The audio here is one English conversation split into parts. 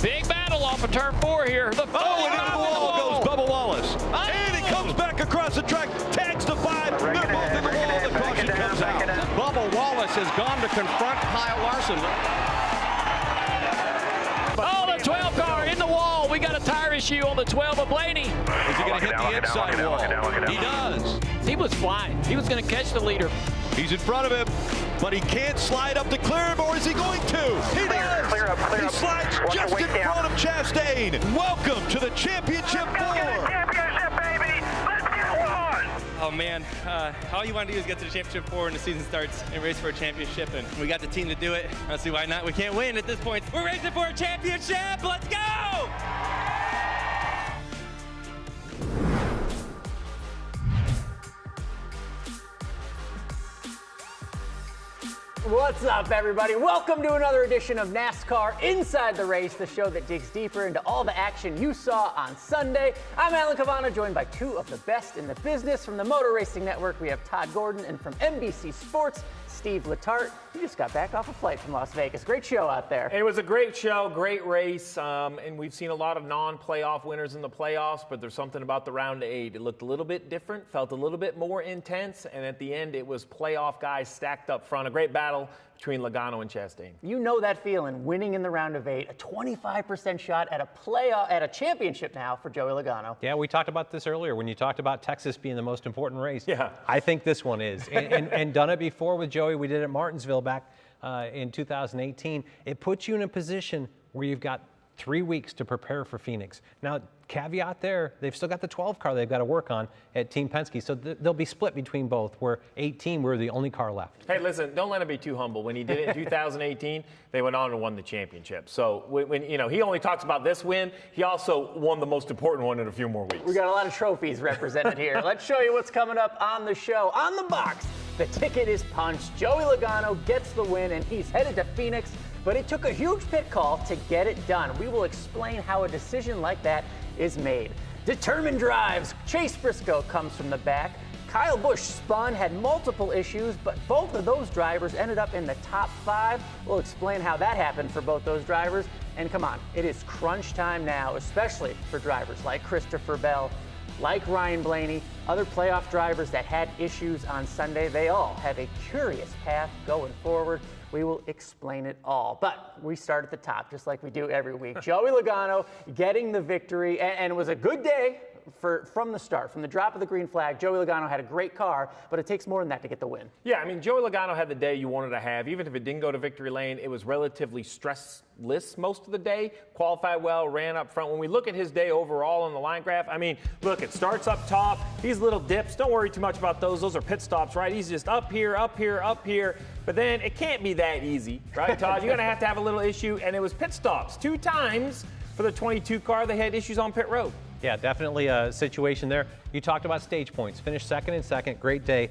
Big battle off of turn 4 here. And into the wall goes Bubba Wallace. And he comes back across the track, tags the 5. They're both in the wall. The caution comes out. Bubba Wallace has gone to confront Kyle Larson. Oh, the 12 car in the wall. We got a tire issue on the 12 of Blaney. Is he going to hit the inside wall? He does. He was flying. He was going to catch the leader. He's in front of him, but he can't slide up to clear him, or is he going to? He does. He slides just in front of Chastain. Welcome to the Championship 4. Oh man, all you want to do is get to the championship 4 when the season starts and race for a championship, and we got the team to do it. I don't see why not. We can't win at this point. We're racing for a championship. Let's go! What's up, everybody? Welcome to another edition of NASCAR Inside the Race, the show that digs deeper into all the action you saw on Sunday. I'm Alan Cavana, joined by two of the best in the business. From the Motor Racing Network, we have Todd Gordon, and from NBC Sports, Steve Letarte. You just got back off a flight from Las Vegas. Great show out there. It was a great show, great race, and we've seen a lot of non-playoff winners in the playoffs, but there's something about the round of 8. It looked a little bit different, felt a little bit more intense, and at the end, it was playoff guys stacked up front. A great battle between Logano and Chastain. You know that feeling, winning in the round of 8, a 25% shot at a championship now for Joey Logano. Yeah, we talked about this earlier when you talked about Texas being the most important race. Yeah. I think this one is. And done it before with Joey. We did it at Martinsville back in 2018. It puts you in a position where you've got 3 weeks to prepare for Phoenix. Now, caveat there, they've still got the 12 car they've got to work on at Team Penske, so they'll be split between both, where 18 we're the only car left. Hey, listen, don't let him be too humble. When he did it in 2018, they went on and won the championship. So when he only talks about this win, he also won the most important one in a few more weeks. We got a lot of trophies represented here. Let's show you what's coming up on the show. On the box, the ticket is punched. Joey Logano gets the win, and he's headed to Phoenix. But it took a huge pit call to get it done. We will explain how a decision like that is made. Determined drives. Chase Briscoe comes from the back. Kyle Busch spun, had multiple issues, but both of those drivers ended up in the top 5. We'll explain how that happened for both those drivers. And come on, it is crunch time now, especially for drivers like Christopher Bell, like Ryan Blaney, other playoff drivers that had issues on Sunday. They all have a curious path going forward. We will explain it all. But we start at the top, just like we do every week. Joey Logano getting the victory, and it was a good day from the start. From the drop of the green flag, Joey Logano had a great car, but it takes more than that to get the win. Yeah, I mean, Joey Logano had the day you wanted to have. Even if it didn't go to victory lane, it was relatively stressless most of the day. Qualified well, ran up front. When we look at his day overall on the line graph, I mean, look, it starts up top. These little dips, don't worry too much about those. Those are pit stops, right? He's just up here, up here, up here. But then it can't be that easy, right, Todd? You're going to have a little issue, and it was pit stops. 2 times for the 22 car, they had issues on pit road. Yeah, definitely a situation there. You talked about stage points. Finished second and second. Great day.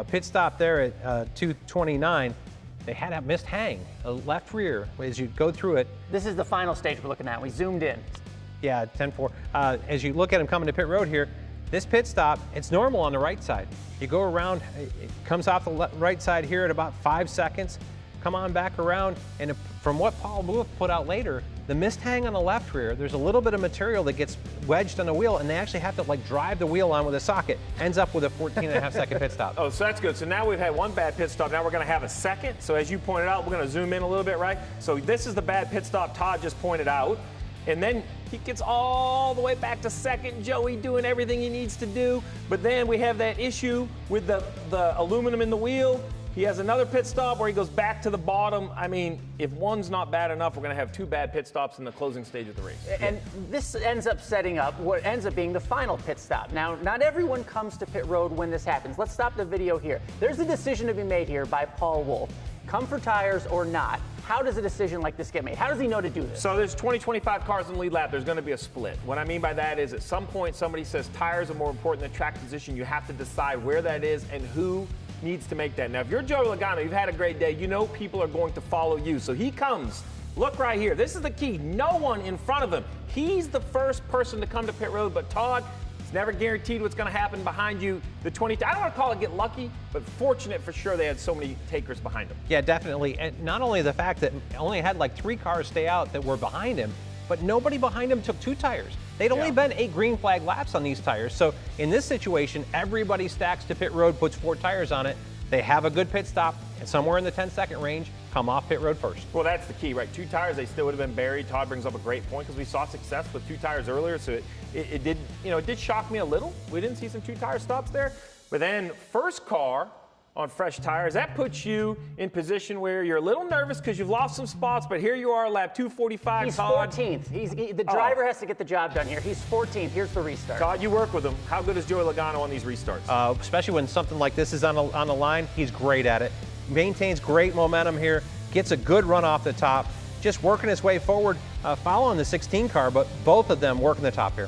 Pit stop there at 2:29. They had a missed hang, a left rear as you go through it. This is the final stage we're looking at. We zoomed in. Yeah, 10-4. As you look at him coming to pit road here, this pit stop, it's normal on the right side. You go around, it comes off the right side here at about 5 seconds. Come on back around, and from what Paul Wolf put out later, the missed hang on the left rear, there's a little bit of material that gets wedged on the wheel, and they actually have to drive the wheel on with a socket. Ends up with a 14.5-second pit stop. Oh, so that's good. So now we've had one bad pit stop. Now we're going to have a second. So as you pointed out, we're going to zoom in a little bit, right? So this is the bad pit stop Todd just pointed out. And then he gets all the way back to second. Joey doing everything he needs to do. But then we have that issue with the aluminum in the wheel. He has another pit stop where he goes back to the bottom. I mean, if one's not bad enough, we're going to have 2 bad pit stops in the closing stage of the race. And this ends up setting up what ends up being the final pit stop. Now, not everyone comes to pit road when this happens. Let's stop the video here. There's a decision to be made here by Paul Wolf. Come for tires or not. How does a decision like this get made? How does he know to do this? So there's 25 cars in the lead lap. There's going to be a split. What I mean by that is at some point somebody says tires are more important than track position. You have to decide where that is and who needs to make that. Now, if you're Joey Logano, you've had a great day. You know people are going to follow you. So he comes. Look right here. This is the key. No one in front of him. He's the first person to come to pit road, but Todd, it's never guaranteed what's going to happen behind you. The 20, I don't want to call it get lucky, but fortunate for sure they had so many takers behind him. Yeah, definitely. And not only the fact that only had like 3 cars stay out that were behind him, but nobody behind him took 2 tires. They'd only been 8 green flag laps on these tires. So in this situation, everybody stacks to pit road, puts 4 tires on it. They have a good pit stop, and somewhere in the 10-second range, come off pit road first. Well, that's the key, right? 2 tires, they still would have been buried. Todd brings up a great point because we saw success with 2 tires earlier, so it did, it did shock me a little. We didn't see some 2-tire stops there, but then first car on fresh tires, that puts you in position where you're a little nervous because you've lost some spots, but here you are, lap 245. He's Todd. 14th. The driver has to get the job done here. He's 14th. Here's the restart. Todd, you work with him. How good is Joey Logano on these restarts? Especially when something like this is on the line, he's great at it. Maintains great momentum here, gets a good run off the top, just working his way forward, following the 16 car, but both of them working the top here.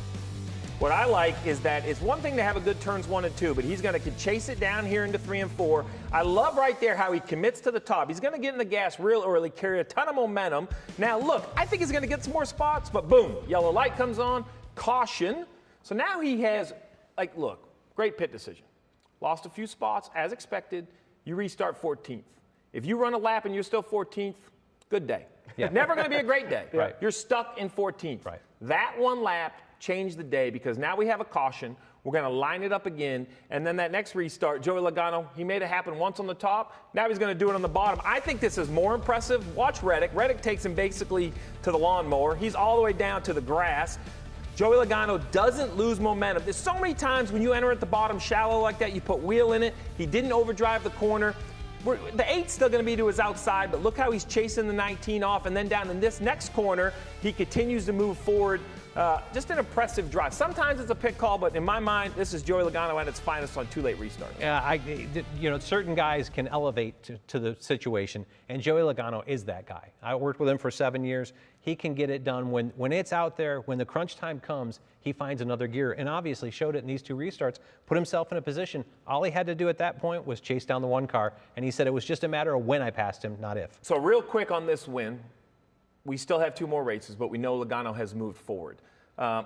What I like is that it's one thing to have a good turns 1 and 2, but he's going to chase it down here into 3 and 4. I love right there how he commits to the top. He's going to get in the gas real early, carry a ton of momentum. Now, look, I think he's going to get some more spots, but boom, yellow light comes on, caution. So now he has, look, great pit decision. Lost a few spots, as expected. You restart 14th. If you run a lap and you're still 14th, good day. Yeah. Never going to be a great day. Right. You're stuck in 14th. Right. That one lap changed the day because now we have a caution. We're going to line it up again. And then that next restart, Joey Logano, he made it happen once on the top. Now he's going to do it on the bottom. I think this is more impressive. Watch Reddick. Reddick takes him basically to the lawnmower. He's all the way down to the grass. Joey Logano doesn't lose momentum. There's so many times when you enter at the bottom shallow like that, you put wheel in it. He didn't overdrive the corner. The 8's still going to be to his outside, but look how he's chasing the 19 off. And then down in this next corner, he continues to move forward. Just an impressive drive. Sometimes it's a pit call, but in my mind, this is Joey Logano at its finest on 2 late restarts. Yeah, certain guys can elevate to the situation, and Joey Logano is that guy. I worked with him for 7 years. He can get it done when it's out there, when the crunch time comes, he finds another gear, and obviously showed it in these 2 restarts, put himself in a position. All he had to do at that point was chase down the 1 car, and he said it was just a matter of when I passed him, not if. So real quick on this win, we still have 2 more races, but we know Logano has moved forward. I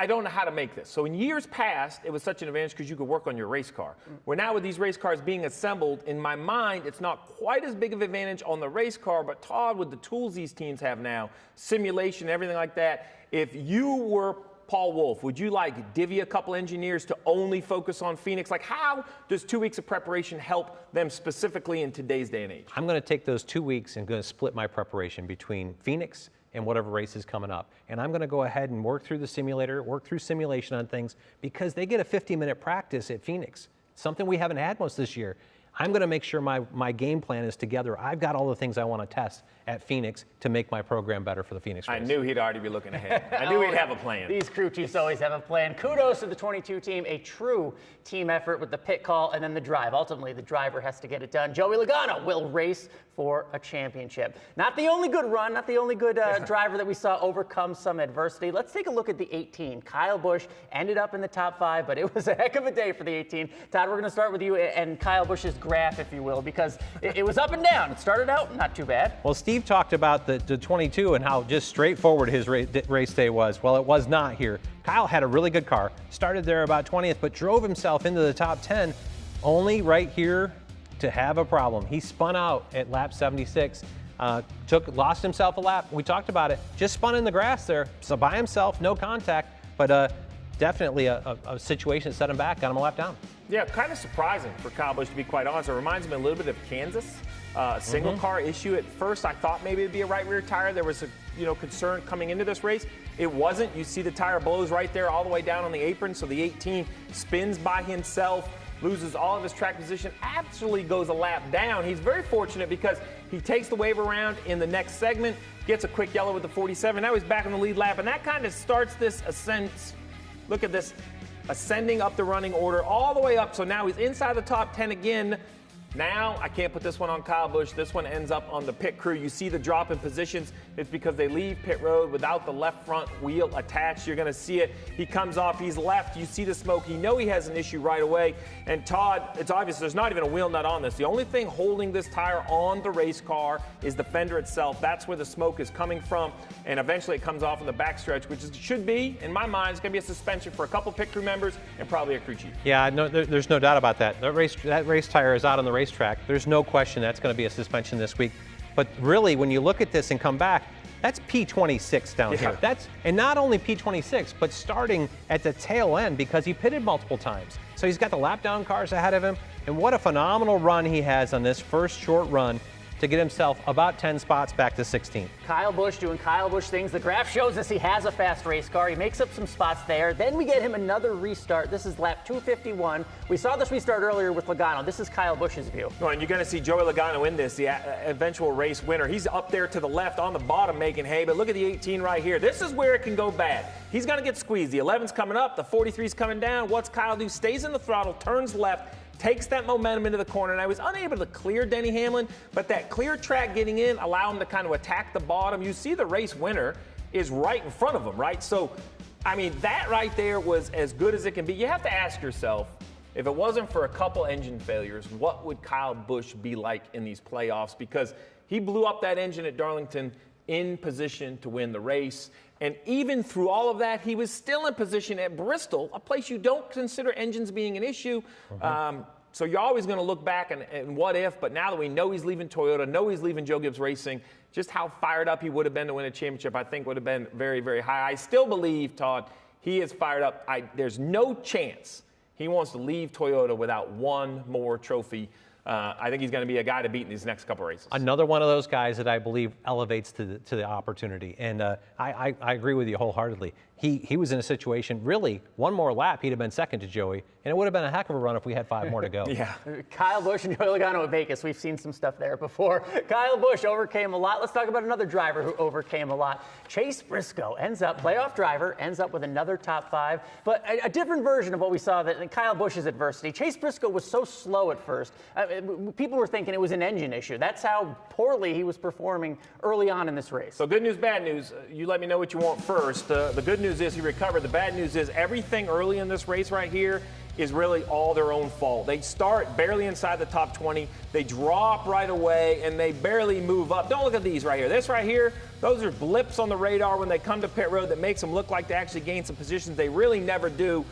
don't know how to make this. So in years past, it was such an advantage because you could work on your race car. Where now with these race cars being assembled, in my mind, it's not quite as big of an advantage on the race car, but Todd, with the tools these teams have now, simulation, everything like that, if you were Paul Wolf, would you divvy a couple engineers to only focus on Phoenix? How does 2 weeks of preparation help them specifically in today's day and age? I'm going to take those 2 weeks and going to split my preparation between Phoenix and whatever race is coming up. And I'm going to go ahead and work through the simulator, work through simulation on things, because they get a 50-minute practice at Phoenix, something we haven't had most this year. I'm going to make sure my game plan is together. I've got all the things I want to test at Phoenix to make my program better for the Phoenix race. I knew he'd already be looking ahead. I knew he'd have a plan. These crew chiefs always have a plan. Kudos to the 22 team, a true team effort with the pit call and then the drive. Ultimately, the driver has to get it done. Joey Logano will race for a championship. Not the only good run, not the only good driver that we saw overcome some adversity. Let's take a look at the 18. Kyle Busch ended up in the top 5, but it was a heck of a day for the 18. Todd, we're going to start with you and Kyle Busch's graph, if you will, because it was up and down. It started out not too bad. Well, Steve talked about the 22 and how just straightforward his race day was. Well, it was not here. Kyle had a really good car, started there about 20th, but drove himself into the top 10, only right here to have a problem. He spun out at lap 76, lost himself a lap. We talked about it, just spun in the grass there, so by himself, no contact, but definitely a situation that set him back, got him a lap down. Yeah, kind of surprising for Kyle Busch, to be quite honest. It reminds me a little bit of Kansas. Single car issue. At first, I thought maybe it'd be a right rear tire. There was a concern coming into this race. It wasn't. You see the tire blows right there all the way down on the apron. So the 18 spins by himself, loses all of his track position, actually goes a lap down. He's very fortunate because he takes the wave around in the next segment, gets a quick yellow with the 47. Now he's back on the lead lap, and that kind of starts this ascent. Look at this, ascending up the running order all the way up. So now he's inside the top 10 again. Now, I can't put this one on Kyle Busch. This one ends up on the pit crew. You see the drop in positions. It's because they leave pit road without the left front wheel attached. You're going to see it. He comes off. He's left. You see the smoke. You know he has an issue right away. And Todd, it's obvious there's not even a wheel nut on this. The only thing holding this tire on the race car is the fender itself. That's where the smoke is coming from. And eventually it comes off in the backstretch, which should be, in my mind, it's going to be a suspension for a couple pit crew members and probably a crew chief. Yeah, no, there's no doubt about that. That race tire is out on the racetrack. There's no question that's going to be a suspension this week. But really, when you look at this and come back, That's P26 down here. And not only P26, but starting at the tail end because he pitted multiple times. So he's got the lap down cars ahead of him. And what a phenomenal run he has on this first short run to get himself about 10 spots back to 16th. Kyle Busch doing Kyle Busch things. The graph shows us he has a fast race car. He makes up some spots there. Then we get him another restart. This is lap 251. We saw this restart earlier with Logano. This is Kyle Busch's view. Well, and you're going to see Joey Logano in this, the eventual race winner. He's up there to the left on the bottom making hay, but look at the 18 right here. This is where it can go bad. He's going to get squeezed. The 11's coming up. The 43's coming down. What's Kyle do? Stays in the throttle, turns left, takes that momentum into the corner, and I was unable to clear Denny Hamlin, but that clear track getting in allowed him to kind of attack the bottom. You see the race winner is right in front of him, right? So, I mean, that right there was as good as it can be. You have to ask yourself, if it wasn't for a couple engine failures, what would Kyle Busch be like in these playoffs? Because he blew up that engine at Darlington in position to win the race. And even through all of that, he was still in position at Bristol, a place you don't consider engines being an issue. So you're always going to look back and what if, but now that we know he's leaving Toyota, know he's leaving Joe Gibbs Racing, just how fired up he would have been to win a championship, I think would have been very, very high. I still believe, Todd, he is fired up. There's no chance he wants to leave Toyota without one more trophy. I think he's going to be a guy to beat in these next couple races. Another one of those guys that I believe elevates to the opportunity. And I agree with you wholeheartedly. He was in a situation, really, one more lap, he'd have been second to Joey, and it would have been a heck of a run if we had 5 more to go. Yeah. Kyle Busch and Joey Logano at Vegas. We've seen some stuff there before. Kyle Busch overcame a lot. Let's talk about another driver who overcame a lot. Chase Briscoe playoff driver, ends up with another top 5, but a different version of what we saw in Kyle Busch's adversity. Chase Briscoe was so slow at first. People were thinking it was an engine issue. That's how poorly he was performing early on in this race. So good news, bad news. You let me know what you want first. The good news is he recovered. The bad news is everything early in this race right here is really all their own fault. They start barely inside the top 20. They drop right away, and they barely move up. Don't look at these right here. This right here, those are blips on the radar when they come to pit road that makes them look like they actually gain some positions. They really never do.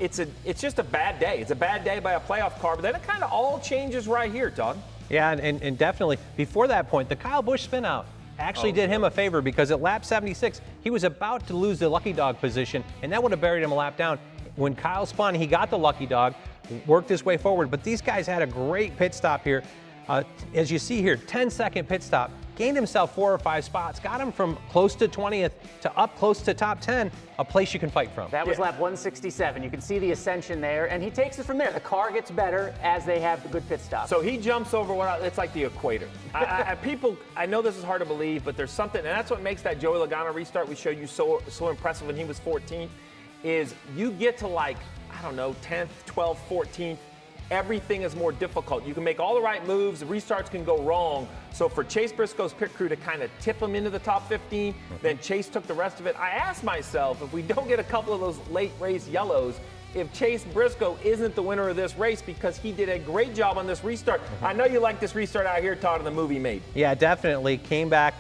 It's just a bad day. It's a bad day by a playoff car, but then it kind of all changes right here, Todd. Yeah, and definitely before that point, the Kyle Busch spin out actually did him a favor because at lap 76, he was about to lose the lucky dog position, and that would have buried him a lap down. When Kyle spun, he got the lucky dog, worked his way forward, but these guys had a great pit stop here. As you see here, 10-second pit stop, gained himself 4 or 5 spots, got him from close to 20th to up close to top 10, a place you can fight from. That was lap 167. You can see the ascension there, and he takes it from there. The car gets better as they have the good pit stop. So he jumps over it's like the equator. I know this is hard to believe, but there's something, and that's what makes that Joey Logano restart we showed you so impressive when he was 14th, is you get to 10th, 12th, 14th, everything is more difficult. You can make all the right moves, the restarts can go wrong. So for Chase Briscoe's pit crew to kind of tip him into the top 15, then Chase took the rest of it. I asked myself, if we don't get a couple of those late race yellows, if Chase Briscoe isn't the winner of this race because he did a great job on this restart. I know you like this restart out here, Todd, in the movie Made. Yeah, definitely. Came back,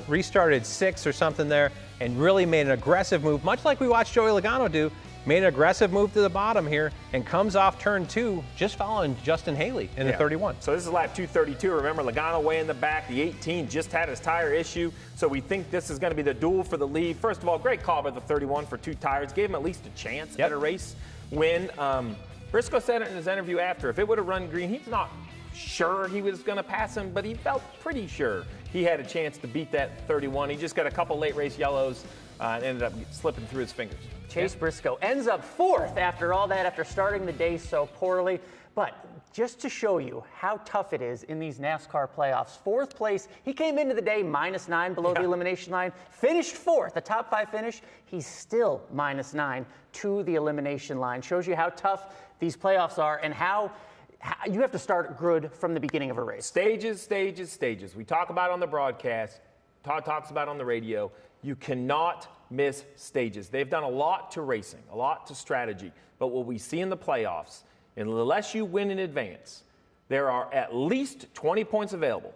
restarted 6 or something there, and really made an aggressive move, much like we watched Joey Logano do. Made an aggressive move to the bottom here and comes off turn 2, just following Justin Haley in the 31. So this is lap 232. Remember, Logano way in the back. The 18 just had his tire issue. So we think this is going to be the duel for the lead. First of all, great call by the 31 for 2 tires. Gave him at least a chance at a race win. Briscoe said it in his interview after. If it would have run green, he's not sure he was going to pass him, but he felt pretty sure he had a chance to beat that 31. He just got a couple late race yellows and ended up slipping through his fingers. Chase Briscoe ends up 4th after all that, after starting the day so poorly. But just to show you how tough it is in these NASCAR playoffs, 4th place, he came into the day -9 below the elimination line, finished 4th, a top 5 finish. He's still -9 to the elimination line. Shows you how tough these playoffs are and how you have to start good from the beginning of a race. Stages, stages, stages. We talk about it on the broadcast. Todd talks about it on the radio. You cannot miss stages. They've done a lot to racing, a lot to strategy. But what we see in the playoffs, unless you win in advance, there are at least 20 points available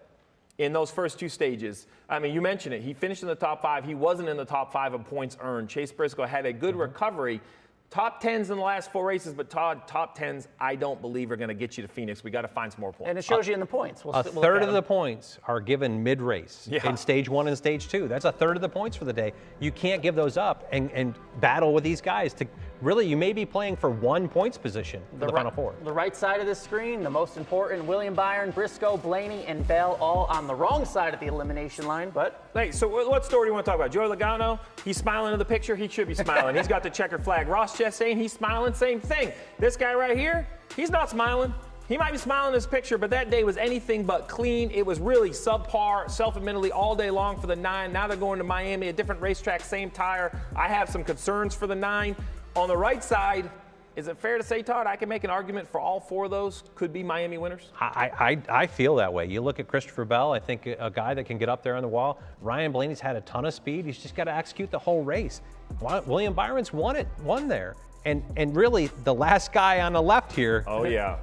in those first 2 stages. I mean, you mentioned it. He finished in the top 5. He wasn't in the top 5 of points earned. Chase Briscoe had a good recovery, Top 10s in the last 4 races, but Todd, top 10s I don't believe are going to get you to Phoenix. We got to find some more points. And it shows you in the points. A third of the points are given mid-race in stage 1 and stage 2. That's a third of the points for the day. You can't give those up and battle with these guys to really, you may be playing for 1 points position for the Final Four. The right side of the screen, the most important, William Byron, Briscoe, Blaney, and Bell all on the wrong side of the elimination line, but... Hey, so what story do you want to talk about? Joey Logano, he's smiling in the picture. He should be smiling. He's got the checkered flag. Ross Chastain, he's smiling. Same thing. This guy right here, he's not smiling. He might be smiling in this picture, but that day was anything but clean. It was really subpar, self-admittedly, all day long for the 9. Now they're going to Miami, a different racetrack, same tire. I have some concerns for the 9. On the right side, is it fair to say, Todd, I can make an argument for all 4 of those could be Miami winners? I feel that way. You look at Christopher Bell, I think a guy that can get up there on the wall. Ryan Blaney's had a ton of speed. He's just got to execute the whole race. William Byron's won there. And really, the last guy on the left here. Oh, yeah.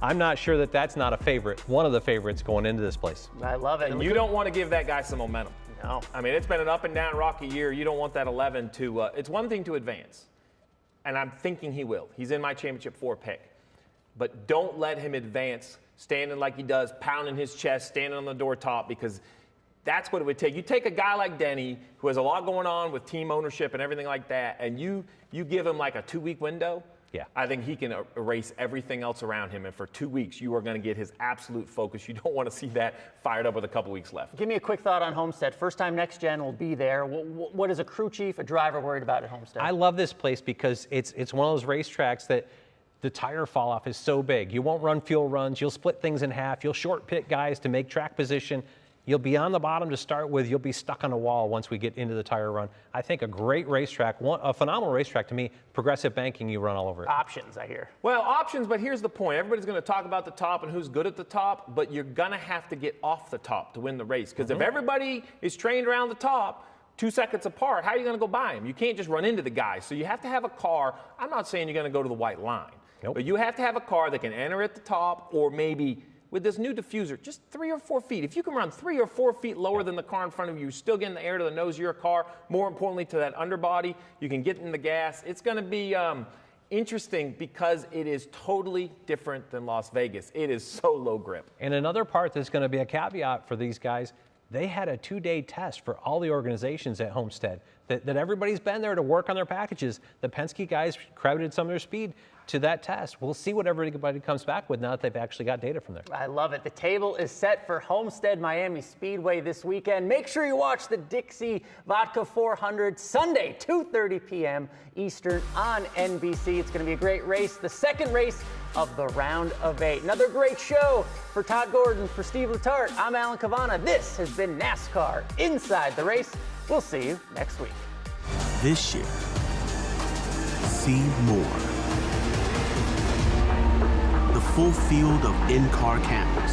I'm not sure that that's not a favorite, one of the favorites going into this place. I love it. And you don't want to give that guy some momentum. No. I mean, it's been an up and down rocky year. You don't want that 11 to, it's one thing to advance. And I'm thinking he will. He's in my championship 4 pick. But don't let him advance standing like he does, pounding his chest, standing on the door top, because that's what it would take. You take a guy like Denny, who has a lot going on with team ownership and everything like that, and you give him like a 2-week window. Yeah. I think he can erase everything else around him, and for 2 weeks, you are going to get his absolute focus. You don't want to see that fired up with a couple weeks left. Give me a quick thought on Homestead. First time Next Gen will be there. What is a crew chief, a driver worried about at Homestead? I love this place because it's one of those racetracks that the tire fall off is so big. You won't run fuel runs. You'll split things in half. You'll short pit guys to make track position. You'll be on the bottom to start with. You'll be stuck on a wall once we get into the tire run. I think a great racetrack, a phenomenal racetrack to me. Progressive banking, you run all over it. Options, I hear. Well, options, but here's the point. Everybody's going to talk about the top and who's good at the top, but you're going to have to get off the top to win the race. Because if everybody is trained around the top, 2 seconds apart, how are you going to go by them? You can't just run into the guy. So you have to have a car. I'm not saying you're going to go to the white line, but you have to have a car that can enter at the top, or maybe with this new diffuser, just 3 or 4 feet. If you can run 3 or 4 feet lower than the car in front of you, you're still getting the air to the nose of your car. More importantly, to that underbody, you can get in the gas. It's going to be interesting because it is totally different than Las Vegas. It is so low grip. And another part that's going to be a caveat for these guys, they had a 2-day test for all the organizations at Homestead. That everybody's been there to work on their packages. The Penske guys credited some of their speed to that test. We'll see what everybody comes back with now that they've actually got data from there. I love it. The table is set for Homestead Miami Speedway this weekend. Make sure you watch the Dixie Vodka 400 Sunday, 2:30 p.m. Eastern on NBC. It's going to be a great race. The second race of the round of 8. Another great show for Todd Gordon, for Steve Letarte. I'm Alan Cavana. This has been NASCAR Inside the Race. We'll see you next week. This year, see more. The full field of in-car cameras.